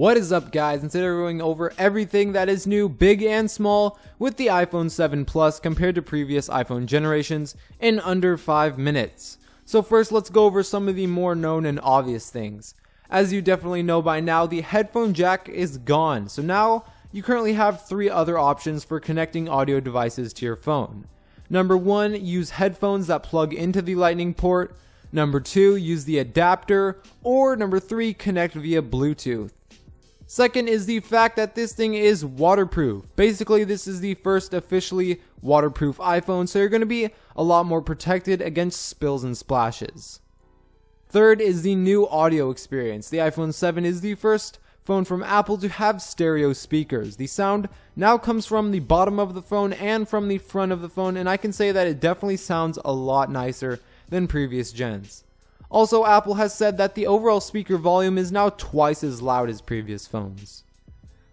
What is up, guys? And today we're going over everything that is new, big and small, with the iPhone 7 Plus compared to previous iPhone generations in under 5 minutes. So first, let's go over some of the more known and obvious things. As you definitely know by now, the headphone jack is gone, so now you currently have 3 other options for connecting audio devices to your phone. Number 1, use headphones that plug into the lightning port. Number 2, use the adapter. Or number 3, connect via Bluetooth. Second is the fact that this thing is waterproof. Basically, this is the first officially waterproof iPhone, so you're going to be a lot more protected against spills and splashes. Third is the new audio experience. The iPhone 7 is the first phone from Apple to have stereo speakers. The sound now comes from the bottom of the phone and from the front of the phone, and I can say that it definitely sounds a lot nicer than previous gens. Also, Apple has said that the overall speaker volume is now twice as loud as previous phones.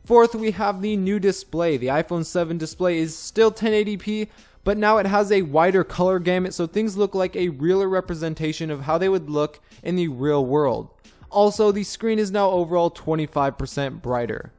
Fourth, we have the new display. The iPhone 7 display is still 1080p, but now it has a wider color gamut, so things look like a realer representation of how they would look in the real world. Also, the screen is now overall 25% brighter.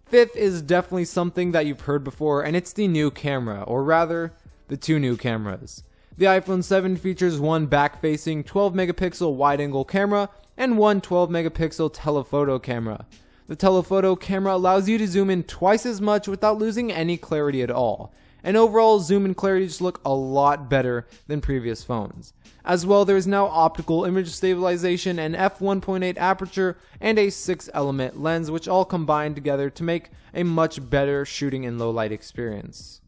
Fifth is definitely something that you've heard before, and it's the new camera, or rather, the 2 new cameras. The iPhone 7 features one back-facing 12-megapixel wide-angle camera and one 12-megapixel telephoto camera. The telephoto camera allows you to zoom in twice as much without losing any clarity at all, and overall zoom and clarity just look a lot better than previous phones. As well, there is now optical image stabilization, an f1.8 aperture, and a 6-element lens, which all combine together to make a much better shooting in low-light experience.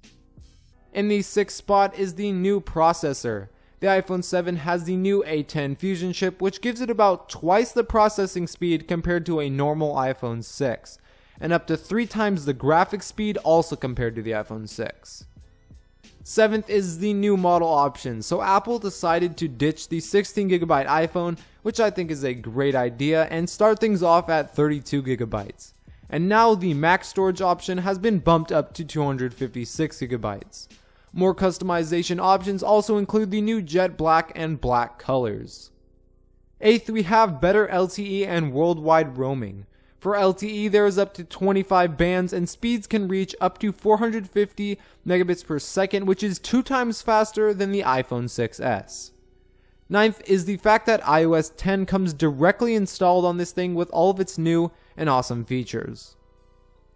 In the 6th spot is the new processor. The iPhone 7 has the new A10 Fusion chip, which gives it about twice the processing speed compared to a normal iPhone 6, and up to 3 times the graphic speed also compared to the iPhone 6. 7th is the new model option. So Apple decided to ditch the 16GB iPhone, which I think is a great idea, and start things off at 32GB. And now the max storage option has been bumped up to 256GB. More customization options also include the new jet black and black colors. 8th, we have better LTE and worldwide roaming. For LTE, there is up to 25 bands, and speeds can reach up to 450 megabits per second, which is 2 times faster than the iPhone 6s. 9th is the fact that iOS 10 comes directly installed on this thing with all of its new and awesome features.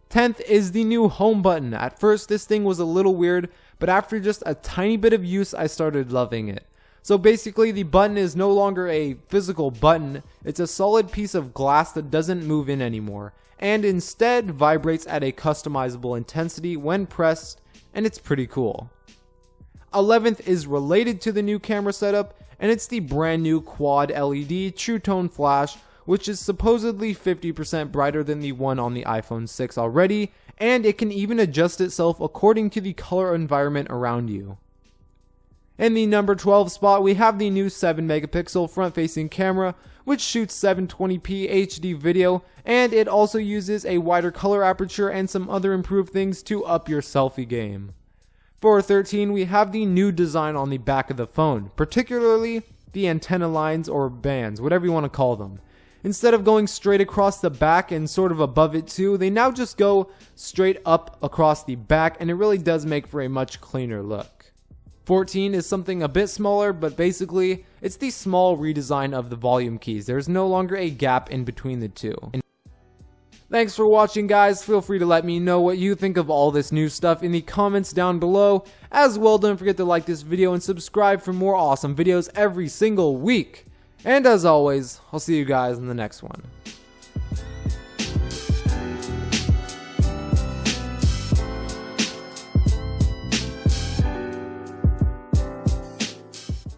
10th is the new home button. At first, this thing was a little weird, but after just a tiny bit of use, I started loving it. So basically, the button is no longer a physical button, it's a solid piece of glass that doesn't move in anymore, and instead vibrates at a customizable intensity when pressed, and it's pretty cool. 11th is related to the new camera setup, and it's the brand new quad LED True Tone flash, which is supposedly 50% brighter than the one on the iPhone 6 already, and it can even adjust itself according to the color environment around you. In the number 12 spot, we have the new 7-megapixel front-facing camera, which shoots 720p HD video, and it also uses a wider color aperture and some other improved things to up your selfie game. For 13, we have the new design on the back of the phone, particularly the antenna lines or bands, whatever you want to call them. Instead of going straight across the back and sort of above it too, they now just go straight up across the back, and it really does make for a much cleaner look. 14 is something a bit smaller, but basically, it's the small redesign of the volume keys. There's no longer a gap in between the two. Thanks for watching, guys. Feel free to let me know what you think of all this new stuff in the comments down below. As well, don't forget to like this video and subscribe for more awesome videos every single week. And as always, I'll see you guys in the next one.